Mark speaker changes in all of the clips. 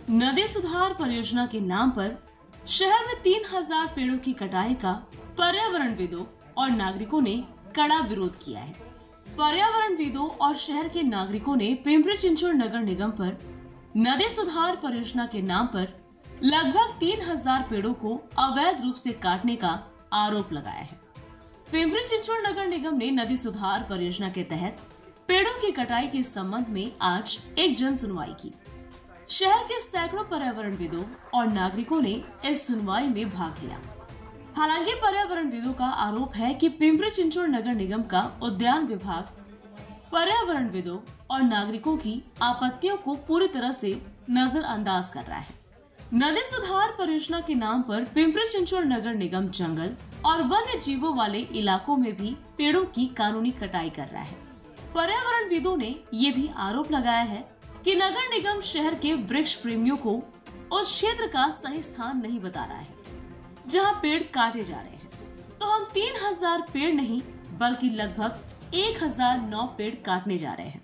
Speaker 1: नदी सुधार परियोजना के नाम पर शहर में 3000 पेड़ों की कटाई का पर्यावरणविदों और नागरिकों ने कड़ा विरोध किया है। पर्यावरणविदों और शहर के नागरिकों ने पिंपरी-चिंचवड नगर निगम पर नदी सुधार परियोजना के नाम पर लगभग 3000 पेड़ों को अवैध रूप से काटने का आरोप लगाया है। पिंपरी-चिंचवड नगर निगम ने नदी सुधार परियोजना के तहत पेड़ों की कटाई के संबंध में आज एक जन सुनवाई की। शहर के सैकड़ों पर्यावरणविदों और नागरिकों ने इस सुनवाई में भाग लिया। हालांकि पर्यावरणविदों का आरोप है कि पिंपरी-चिंचवड नगर निगम का उद्यान विभाग पर्यावरणविदों और नागरिकों की आपत्तियों को पूरी तरह से नजरअंदाज कर रहा है। नदी सुधार परियोजना के नाम पर पिंपरी-चिंचवड नगर निगम जंगल और वन्य जीवों वाले इलाकों में भी पेड़ों की कानूनी कटाई कर रहा है। पर्यावरणविदों ने ये भी आरोप लगाया है कि नगर निगम शहर के वृक्ष प्रेमियों को उस क्षेत्र का सही स्थान नहीं बता रहा है जहां पेड़ काटे जा रहे हैं। तो हम 3000 पेड़ नहीं बल्कि लगभग 1009 पेड़ काटने जा रहे हैं।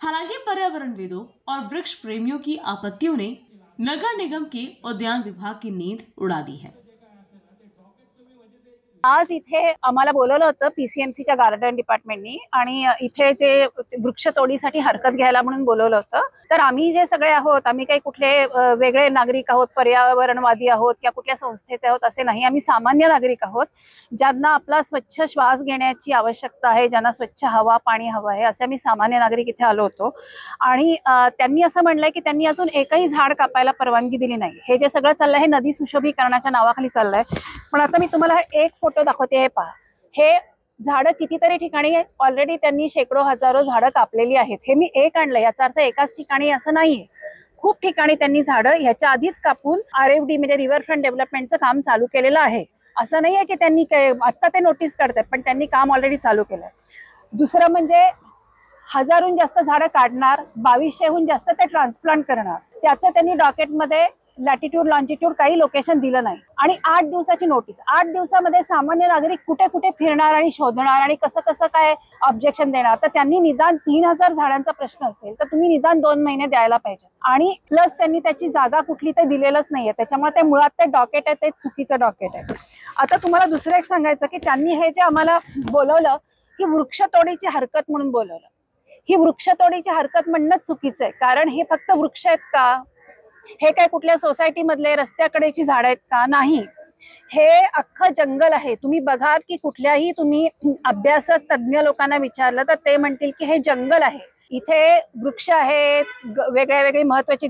Speaker 1: हालांकि पर्यावरणविदों और वृक्ष प्रेमियों की आपत्तियों ने नगर निगम के उद्यान विभाग की नींद उड़ा दी है।
Speaker 2: आज इथे आम्हाला बोलवलं होतं पीसीएमसीच्या गार्डन डिपार्टमेंटनी आणि इथे ते वृक्षतोडीसाठी हरकत घ्यायला म्हणून बोलवलं होतं। तर आम्ही जे सगळे आहोत, आम्ही काही कुठले वेगळे नागरिक आहोत, पर्यावरणवादी आहोत किंवा कुठल्या संस्थेचे आहोत असे नाही। आम्ही सामान्य नागरिक आहोत ज्यांना आपला स्वच्छ श्वास घेण्याची आवश्यकता आहे, ज्यांना स्वच्छ हवा पाणी हवं आहे, असे आम्ही सामान्य नागरिक इथे आलो होतो। आणि त्यांनी असं म्हणलंय की त्यांनी अजून एकही झाड कापायला परवानगी दिली नाही। हे जे सगळं चाललंय हे नदी सुशोभीकरणाच्या नावाखाली चाललंय। पण आता मी तुम्हाला एक फोटो दाखवते, हे पहा। हे झाडं कितीतरी ठिकाणी ऑलरेडी त्यांनी शेकडो हजारो झाडं कापलेली आहेत। हे मी एक आणलं, याचा अर्थ एकाच ठिकाणी असं नाहीये, खूप ठिकाणी त्यांनी झाडं ह्याच्या आधीच कापून आरएफडी म्हणजे रिव्हरफ्रंट डेव्हलपमेंटचं काम चालू केलेलं आहे। असं नाहीये की त्यांनी आता ते नोटीस काढतात, पण त्यांनी काम ऑलरेडी चालू केलंय। दुसरं म्हणजे हजारहून जास्त झाडं काढणार, 2200हून जास्त ते ट्रान्सप्लांट करणार, त्याचं त्यांनी डॉकेटमध्ये लॅटिट्यूड लॉन्जिट्यूड काही लोकेशन दिलं नाही। आणि 8 दिवसाची नोटीस। 8 दिवसामध्ये सामान्य नागरिक कुठे कुठे फिरणार आणि शोधणार आणि कसं कसं काय ऑब्जेक्शन देणार। तर त्यांनी निदान 3000 झाडांचा प्रश्न असेल तर तुम्ही निदान 2 महिने द्यायला पाहिजे। आणि प्लस त्यांनी त्याची जागा कुठली ते दिलेलंच नाहीये, त्याच्यामुळे ते मुळात ते डॉकेट आहे ते चुकीचं डॉकेट आहे। आता तुम्हाला दुसरं एक सांगायचं की त्यांनी हे जे आम्हाला बोलवलं की वृक्षतोडीची हरकत म्हणून बोलवलं। ही वृक्षतोडीची हरकत म्हणणं चुकीचं आहे, कारण हे फक्त वृक्ष आहेत का? हे काय कुठल्या सोसायटी मधले रस्त्याकडेची झाड आहेत का? नाही, हे अख्खं जंगल आहे। तुम्ही बघा की कुठल्याही तुम्ही अभ्यासक तज्ञ लोकांना विचारलं तर ते म्हणतील की हे जंगल आहे, इथे वृक्ष आहेत, वेगळ्या वेगळी महत्वाची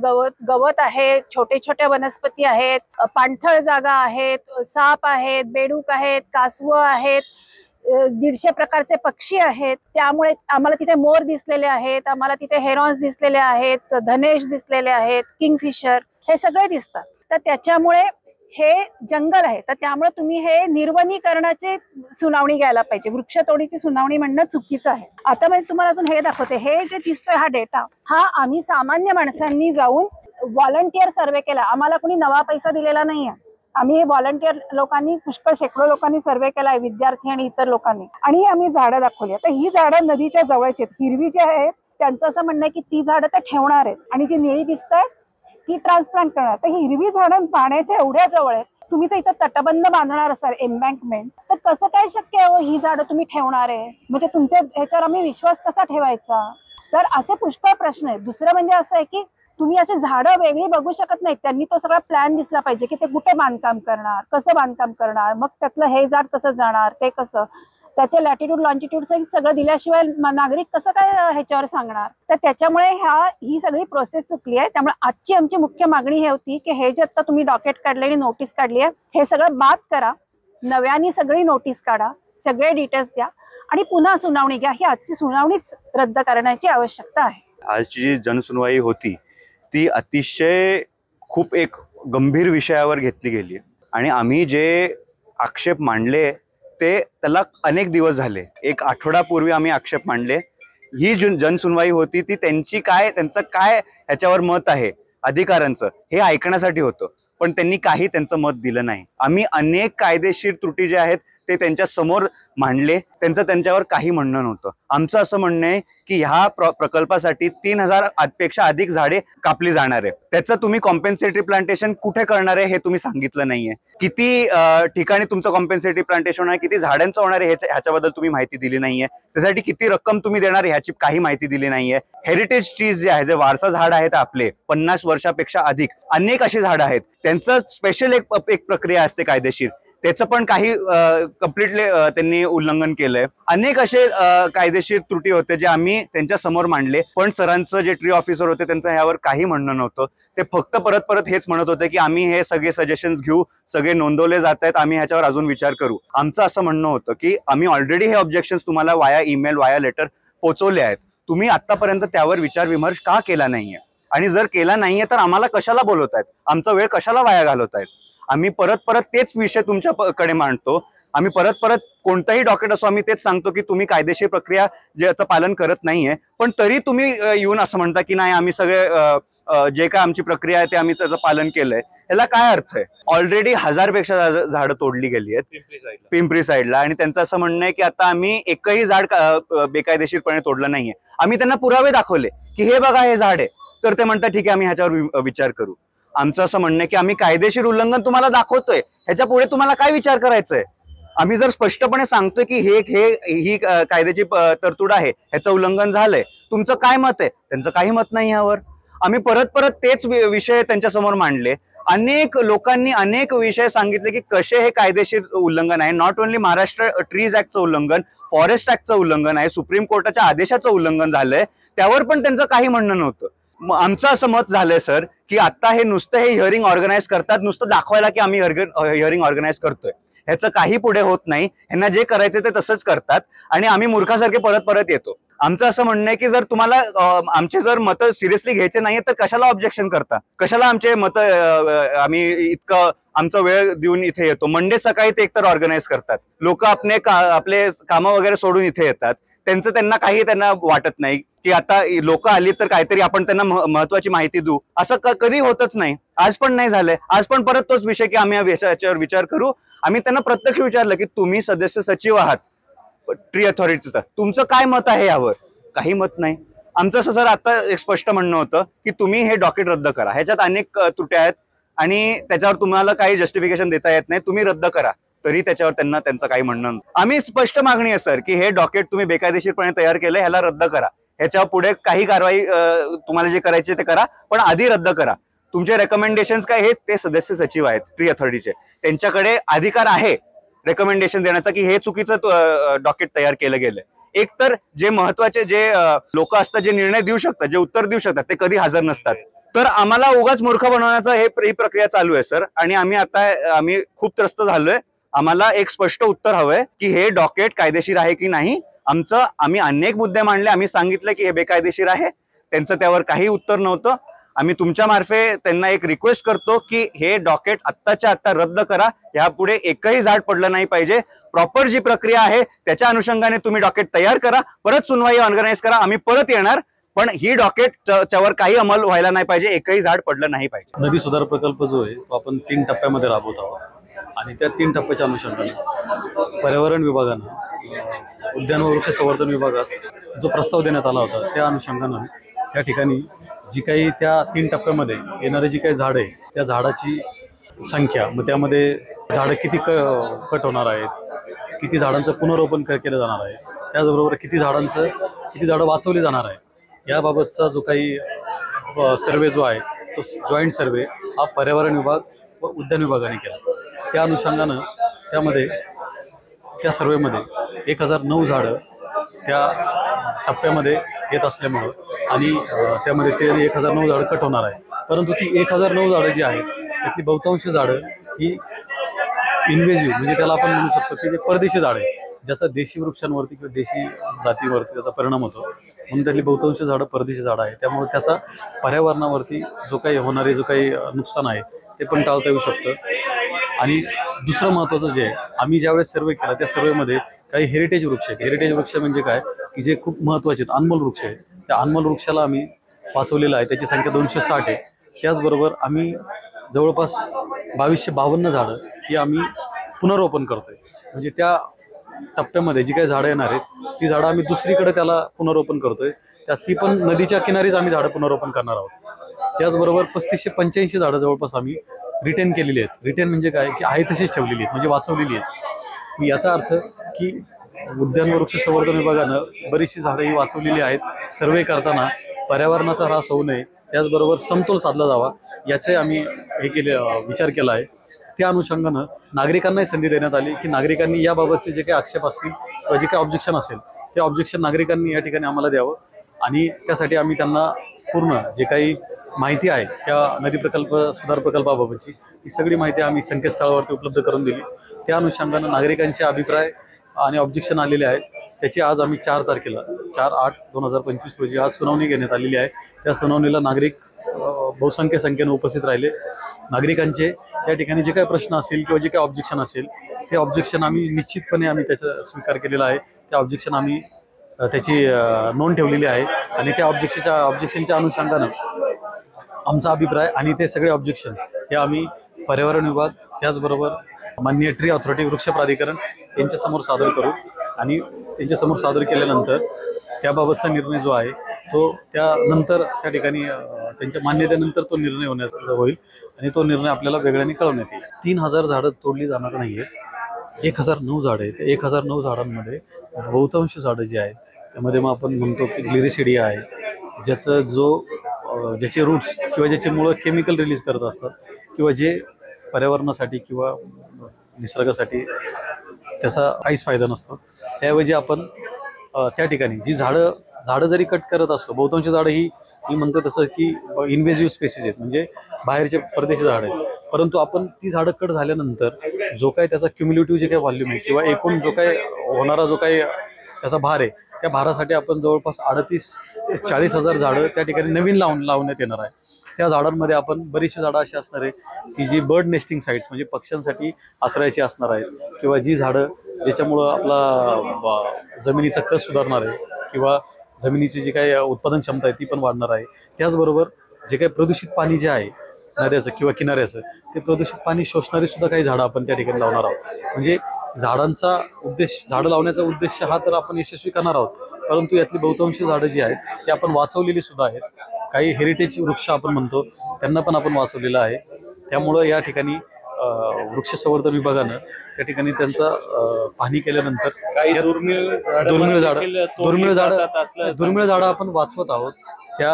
Speaker 2: गवत आहे, छोटे छोटे वनस्पती आहेत, पाणथळ जागा आहेत, साप आहेत, बेडूक आहेत, कासवं आहेत, 150 प्रकारचे पक्षी आहेत। त्यामुळे आम्हाला तिथे मोर दिसलेले आहेत, आम्हाला तिथे हेरॉन्स दिसलेले आहेत, धनेश दिसलेले आहेत, किंगफिशर हे सगळे दिसतात। तर त्याच्यामुळे हे जंगल आहे, तर त्यामुळे तुम्ही हे निर्वनीकरणाची सुनावणी घ्यायला पाहिजे, वृक्षतोडीची सुनावणी म्हणणं चुकीचं आहे। आता मी तुम्हाला अजून हे दाखवते। हे जे दिसतोय हा डेटा, हा आम्ही सामान्य माणसांनी जाऊन व्हॉलंटियर सर्वे केला। आम्हाला कोणी नवा पैसा दिलेला नाहीये। आम्ही व्हॉलंटियर लोकांनी पुष्कळ शेकडो लोकांनी सर्वे केलाय, विद्यार्थी आणि इतर लोकांनी, आणि आम्ही झाडं दाखवली। आता ही झाडं नदीच्या जवळची आहेत। हिरवी जी आहेत त्यांचं असं म्हणणं आहे की ती झाडं ते ठेवणार आहेत आणि जी निळी दिसतात ती ट्रान्सप्लांट करणार। तर हिरवी झाडं पाण्याच्या एवढ्या जवळ आहेत, तुम्ही तर इथं तटबंध बांधणार असाल, एम्बँकमेंट, तर कसं काय शक्य आहे ही झाडं तुम्ही ठेवणार आहे? म्हणजे तुमच्या ह्याच्यावर आम्ही विश्वास कसा ठेवायचा? तर असे पुष्कळ प्रश्न आहेत। दुसरं म्हणजे असं आहे की तुम्ही असे झाडं वेगळी बघू शकत नाही, त्यांनी तो सगळा प्लॅन दिसला पाहिजे की ते कुठे बांधकाम करणार, कसं बांधकाम करणार, मग त्यातलं हे झाड कसं जाणार, ते कसं, त्याचे लॅटिट्यूड लॉन्जिट्यूड सगळं दिल्याशिवाय नागरिक कसं काय ह्याच्यावर सांगणार? तर त्याच्यामुळे ही सगळी प्रोसेस चुकली आहे। त्यामुळे आजची आमची मुख्य मागणी हे होती की हे जे आता तुम्ही डॉकेट काढलेली नोटीस काढली आहे हे सगळं बाद करा, नव्याने सगळी नोटीस काढा, सगळे डिटेल्स द्या आणि पुन्हा सुनावणी घ्या। ही आजची सुनावणीच रद्द करण्याची आवश्यकता आहे।
Speaker 3: आजची जी जनसुनवाई होती ती अतिशय खूप एक गंभीर विषयावर घेतली गेली आणि आम्ही जे आक्षेप मांडले ते त्याला अनेक दिवस झाले, एक आठवडापूर्वी आम्ही आक्षेप मांडले। ही जनसुनवाई होती ती त्यांचं काय ह्याच्यावर मत आहे अधिकाऱ्यांचं हे ऐकण्यासाठी होतं, पण त्यांनी काही त्यांचं मत दिलं नाही। आम्ही अनेक कायदेशीर त्रुटी जे आहेत ते त्यांच्या समोर मांडले. त्यांच्यावर काही म्हणणं नव्हतं. आमचं असं म्हणणं आहे की ह्या प्रकल्पासाठी 3000 पेक्षा अधिक झाडे कापली जाणार आहे. त्याचं तुम्ही कॉम्पेन्सेटरी प्लांटेशन कुठे करणार आहे हे तुम्ही सांगितलं नाहीये. किती ठिकाणी तुमचं कॉम्पेन्सेटरी प्लांटेशन आहे, किती झाडांचं होणार आहे ह्याच्याबद्दल तुम्ही माहिती दिली नाहीये. त्यासाठी किती रक्कम तुम्ही देणार ह्याची काही माहिती दिली नाहीये. हेरिटेज ट्रीज जे आहे, जे वारसा झाड आहेत आपले 50 वर्षापेक्षा अधिक अनेक अशी झाडं आहेत, त्यांचं स्पेशल एक प्रक्रिया असते कायदेशीर, त्याचं पण काही कम्प्लिटली त्यांनी उल्लंघन केलंय. अनेक असे कायदेशीर त्रुटी होते जे आम्ही त्यांच्या समोर मांडले, पण सरांचं जे ट्री ऑफिसर होते त्यांचं ह्यावर काही म्हणणं नव्हतं. ते फक्त परत हेच म्हणत होते की आम्ही हे सगळे सजेशन्स घेऊ, सगळे नोंदवले जात आहेत, आम्ही ह्याच्यावर अजून विचार करू. आमचं असं म्हणणं होतं की आम्ही ऑलरेडी हे ऑब्जेक्शन्स तुम्हाला वाया ईमेल वाया लेटर पोहोचवले आहेत. तुम्ही आतापर्यंत त्यावर विचार विमर्श का केला नाहीये, आणि जर केला नाहीये तर आम्हाला कशाला बोलवतायत, आमचा वेळ कशाला वाया घालवतायत. आम्ही परत तेच विषय तुमच्याकडे मांडतो. आम्ही परत कोणताही डॉक्युमेंट असो आम्ही तेच सांगतो की तुम्ही कायदेशीर प्रक्रिया ज्याचं पालन करत नाहीये, पण तरी तुम्ही येऊन असं म्हणता की नाही आम्ही सगळे जे काय आमची प्रक्रिया आहे ते आम्ही त्याचं पालन केलंय. याला काय अर्थ आहे? ऑलरेडी 1000 पेक्षा झाडं तोडली गेली आहेत पिंपरी साईडला, आणि त्यांचं असं म्हणणं आहे की आता आम्ही एकही झाड बेकायदेशीरपणे तोडलं नाहीये. आम्ही त्यांना पुरावे दाखवले की हे बघा हे झाड आहे, तर ते म्हणतात ठीक आहे आम्ही ह्याच्यावर विचार करू. आमचं असं म्हणणं आहे की आम्ही कायदेशीर उल्लंघन तुम्हाला दाखवतोय, ह्याच्या पुढे तुम्हाला काय विचार करायचंय? आम्ही जर स्पष्टपणे सांगतोय की ही कायद्याची तरतूद आहे, ह्याचं उल्लंघन झालंय, तुमचं काय मत आहे? त्यांचं काही मत नाही यावर. आम्ही परत तेच विषय त्यांच्यासमोर मांडले. अनेक लोकांनी अनेक विषय सांगितले की कसे हे कायदेशीर उल्लंघन आहे. नॉट ओन्ली महाराष्ट्र ट्रीज ऍक्टचं उल्लंघन, फॉरेस्ट ऍक्टचं उल्लंघन आहे, सुप्रीम कोर्टाच्या आदेशाचं उल्लंघन झालंय, त्यावर पण त्यांचं काही म्हणणं नव्हतं. आमचं असं मत झालंय सर की आता हे नुसतं हे हिअरिंग ऑर्गनाईज करतात, नुसतं दाखवायला की आम्ही हिअरिंग ऑर्गनाईज करतोय, ह्याचं काही पुढे होत नाही. ह्यांना जे करायचं ते तसंच करतात आणि आम्ही मूर्खासारखे परत येतो. आमचं असं म्हणणं आहे की जर तुम्हाला आमचे जर मतं सिरियसली घ्यायचे नाहीये तर कशाला ऑब्जेक्शन करता, कशाला आमचे आम्ही इतकं आमचा वेळ देऊन इथे येतो. मंडे सकाळी ते एकतर ऑर्गनाईज करतात, लोक आपले कामं वगैरे सोडून इथे येतात, त्यांना काही त्यांना वाटत नाही की आता लोक आली तर काहीतरी आपण त्यांना महत्वाची माहिती देऊ. असं कधी होतच नाही. आज पण नाही झालंय. आज पण परत तोच विषय की आम्ही याच्यावर विचार करू. आम्ही त्यांना प्रत्यक्ष विचारलं की तुम्ही सदस्य सचिव आहात ट्री अथॉरिटीचं, तुमचं काय मत आहे यावर? काही मत नाही. आमचं असं सर आता एक स्पष्ट म्हणणं होतं की तुम्ही हे डॉक्युमेंट रद्द करा. ह्याच्यात अनेक त्रुट्या आहेत आणि त्याच्यावर तुम्हाला काही जस्टिफिकेशन देता येत नाही, तुम्ही रद्द करा. तरी त्याच्यावर त्यांचं काही म्हणणं. आम्ही स्पष्ट मागणी आहे सर की हे डॉक्युमेंट तुम्ही बेकायदेशीरपणे तयार केलं, ह्याला रद्द करा. ह्याच्या पुढे काही कारवाई तुम्हाला जे करायचे ते करा, पण आधी रद्द करा. तुमचे रेकमेंडेशन्स काय हे ते सदस्य सचिव आहेत ट्री अथॉरिटीचे, त्यांच्याकडे अधिकार आहे रेकमेंडेशन देण्याचा की हे चुकीचं डॉक्युमेंट तयार केलं गेलंय. एक तर जे महत्वाचे जे लोक असतात, जे निर्णय देऊ शकतात, जे उत्तर देऊ शकतात, ते कधी हजर नसतात. तर आम्हाला उगाच मूर्ख बनवण्याचा ही प्रक्रिया चालू आहे सर. आणि आम्ही खूप त्रस्त झालोय. आम्हाला एक स्पष्ट उत्तर हवंय की हे डॉक्युमेंट कायदेशीर आहे की नाही. आम्ही अनेक मुद्दे मांडले, आम्ही सांगितलं की हे बेकायदेशीर आहे, त्यांचं त्यावर काही उत्तर नव्हतं. आम्ही तुमच्या मार्फे त्यांना एक रिक्वेस्ट करतो की हे डॉक्युमेंट आत्ताच्या आत्ता रद्द करा. यापुढे एकही झाड पडलं नाही पाहिजे. प्रॉपर जी प्रक्रिया आहे त्याच्या अनुषंगाने तुम्ही डॉक्युमेंट तयार करा, परत सुनवाई ऑर्गनाईज करा. आम्ही परत येणार, पण ही डॉक्युमेंटच्यावर काही अंमल व्हायला नाही पाहिजे, एकही झाड पडलं नाही पाहिजे.
Speaker 4: नदी सुधार प्रकल्प जो आहे तो आपण 3 टप्प्यामध्ये राबवत आहोत आणि त्या 3 टप्प्याच्या अनुषंगाने पर्यावरण विभागानं उद्यान व वृक्ष संवर्धन विभागास जो प्रस्ताव देण्यात आला होता त्या अनुषंगानं त्या ठिकाणी जी काही त्या 3 टप्प्यामध्ये येणारे जी काही झाडं आहे त्या झाडाची संख्या, मग त्यामध्ये झाडं किती कट होणार आहेत, किती झाडांचं पुनरोपण केलं जाणार आहे, त्याचबरोबर किती झाडं वाचवली जाणार आहे, याबाबतचा जो काही सर्वे जो आहे तो जॉईंट सर्वे हा पर्यावरण विभाग व उद्यान विभागाने केला. त्या अनुषंगानं त्या सर्वेमध्ये 1009 झाडं त्या टप्प्यामध्ये येत असल्यामुळं आणि त्यामध्ये ते 1009 झाडं कट होणार आहे. परंतु ती 1009 झाडं जी आहेत त्यातली बहुतांश झाडं ही इन्व्हेजिव्ह, म्हणजे त्याला आपण म्हणू शकतो की ते परदेशी झाडं आहे, ज्याचा देशी वृक्षांवरती किंवा देशी जातीवरती त्याचा परिणाम होतो. म्हणून त्यातली बहुतांश झाडं परदेशी झाडं आहे. त्यामुळे त्याचा पर्यावरणावरती जो काही होणारे जो काही नुकसान आहे ते पण टाळता येऊ शकतं. आणि दुसरं महत्त्वाचं जे आहे, आम्ही ज्यावेळेस सर्वे केला त्या सर्वेमध्ये काही हेरिटेज वृक्ष आहेत. हेरिटेज वृक्ष म्हणजे काय की जे खूप महत्त्वाचे आहेत, अनमोल वृक्ष आहेत. त्या अनमोल वृक्षाला आम्ही वाचवलेलं आहे, त्याची संख्या 260 आहे. त्याचबरोबर आम्ही जवळपास 2252 झाडं ही आम्ही पुनरोपण करतोय. म्हणजे त्या टप्प्यामध्ये जी काही झाडं येणार आहेत ती झाडं आम्ही दुसरीकडे त्याला पुनरोपण करतोय. त्यात ती पण नदीच्या किनारीच आम्ही झाडं पुनरोपण करणार आहोत. त्याचबरोबर 3585 झाडं जवळपास आम्ही रिटेन केलेली आहेत. रिटेन म्हणजे काय की आहे तशीच ठेवलेली आहेत, म्हणजे वाचवलेली आहेत. याचा अर्थ की उद्यान व वृक्ष संवर्धन विभागानं बरीचशी झाडं ही वाचवलेली आहेत. सर्वे करताना पर्यावरणाचा ऱ्हास होऊ नये, त्याचबरोबर समतोल साधला जावा याचे आम्ही विचार केला आहे. त्या अनुषंगानं नागरिकांनाही संधी देण्यात आली की नागरिकांनी याबाबतचे जे काही आक्षेप असतील किंवा जे काही ऑब्जेक्शन असेल ते ऑब्जेक्शन नागरिकांनी या ठिकाणी आम्हाला द्यावं आणि त्यासाठी आम्ही त्यांना पूर्ण जे काही माहिती आहे त्या नदी प्रकल्प सुधार प्रकल्पाबाबतची ही सगळी माहिती आम्ही संकेतस्थळावरती उपलब्ध करून दिली. त्या अनुषंगानं नागरिकांचे अभिप्राय आणि ऑब्जेक्शन आलेले आहेत. त्याची आज आम्ही 4 तारखेला 4/8/2025 रोजी आज सुनावणी घेण्यात आलेली आहे. त्या सुनावणीला नागरिक बहुसंख्य संख्येने उपस्थित राहिले. नागरिकांचे या ठिकाणी जे काही प्रश्न असेल किंवा जे काही ऑब्जेक्शन असेल ते ऑब्जेक्शन आम्ही निश्चितपणे आम्ही त्याचा स्वीकार केलेला आहे. त्या ऑब्जेक्शन आम्ही त्याची नोंद ठेवलेली आहे आणि त्या ऑब्जेक्शनच्या अनुषंगानं आमचा अभिप्राय आणि ते सगळे ऑब्जेक्शन्स हे आम्ही पर्यावरण विभाग त्याचबरोबर माननीय ट्री ऑथॉरिटी वृक्ष प्राधिकरण यांच्यासमोर सादर करू आणि त्यांच्यासमोर सादर केल्यानंतर त्याबाबतचा निर्णय जो आहे तो त्यानंतर त्या ठिकाणी त्यांच्या मान्यतेनंतर तो निर्णय होण्याचा होईल आणि तो निर्णय आपल्याला वेगळ्याने कळवण्यात येईल. 3000 झाडं तोडली जाणार नाही आहेत. 1009 झाडं आहेत. 1009 झाडांमध्ये बहुतांश झाडं जी आहेत त्यामध्ये मग आपण म्हणतो की ग्लिरिसिडिया आहे, ज्याचे रूट्स किंवा ज्याचे मुळं केमिकल रिलीज करत असतात किंवा जे पर्यावरणासाठी किंवा निसर्गासाठी त्याचा काहीच फायदा नसतो. त्याऐवजी आपण त्या ठिकाणी जी झाडं जरी कट करत असलो, बहुतांश झाडं ही मी म्हणतो तसं की इन्व्हेजिव्ह स्पेसिस आहेत, म्हणजे बाहेरचे परदेशी झाडं आहेत. परंतु आपण ती झाडं कट झाल्यानंतर जो काही त्याचा क्युम्युलेटिव्ह जे काही व्हॉल्यूम आहे किंवा एकूण जो काही होणारा जो काही त्याचा भार आहे त्या भारासाठी आपण जवळपास 38 ते 40 हजार झाडं त्या ठिकाणी नवीन लावण्यात येणार आहे. त्या झाडांमध्ये आपण बरीचशी झाडं अशी असणार आहे की जी बर्ड नेस्टिंग साईट्स म्हणजे पक्ष्यांसाठी आश्रयाची असणार आहेत किंवा जी झाडं ज्याच्यामुळं आपला जमिनीचा कस सुधारणार आहे किंवा जमिनीची जी काही उत्पादन क्षमता आहे ती पण वाढणार आहे. त्याचबरोबर जे काही प्रदूषित पाणी जे आहे नद्याचं किंवा किनाऱ्याचं ते प्रदूषित पाणी शोषणारी सुद्धा काही झाडं आपण त्या ठिकाणी लावणार आहोत. म्हणजे झाडं लावण्याचा उद्देश हा तर आपण यशस्वी करणार आहोत, परंतु यातली बहुतांश झाडं जी आहेत ती आपण वाचवलेली सुद्धा आहेत. काही हेरिटेज वृक्ष आपण म्हणतो त्यांना पण आपण वाचवलेलं आहे. त्यामुळं या ठिकाणी वृक्ष संवर्धन विभागानं त्या ठिकाणी त्यांचा पाहणी केल्यानंतर दुर्मिळ झाडं आपण वाचवत आहोत. त्या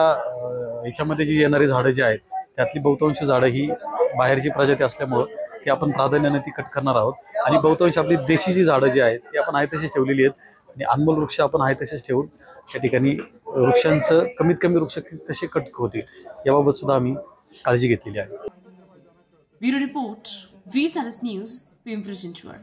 Speaker 4: ह्याच्यामध्ये जी येणारी झाडं जी आहेत त्यातली बहुतांश झाडं ही बाहेरची प्रजाती असल्यामुळं ती आपण प्राधान्याने ती कट करणार आहोत आणि बहुतांश आपली देशी जी झाडं जी आहेत ती आपण आहे तशीच ठेवलेली आहेत आणि अनमोल वृक्ष आपण आहे तसेच ठेवून त्या ठिकाणी वृक्षांचं कमीत कमी वृक्ष कसे कट होतील याबाबत सुद्धा आम्ही काळजी घेतलेली आहे.
Speaker 1: Bureau report, VSRS news, Pimpri Chinchwad.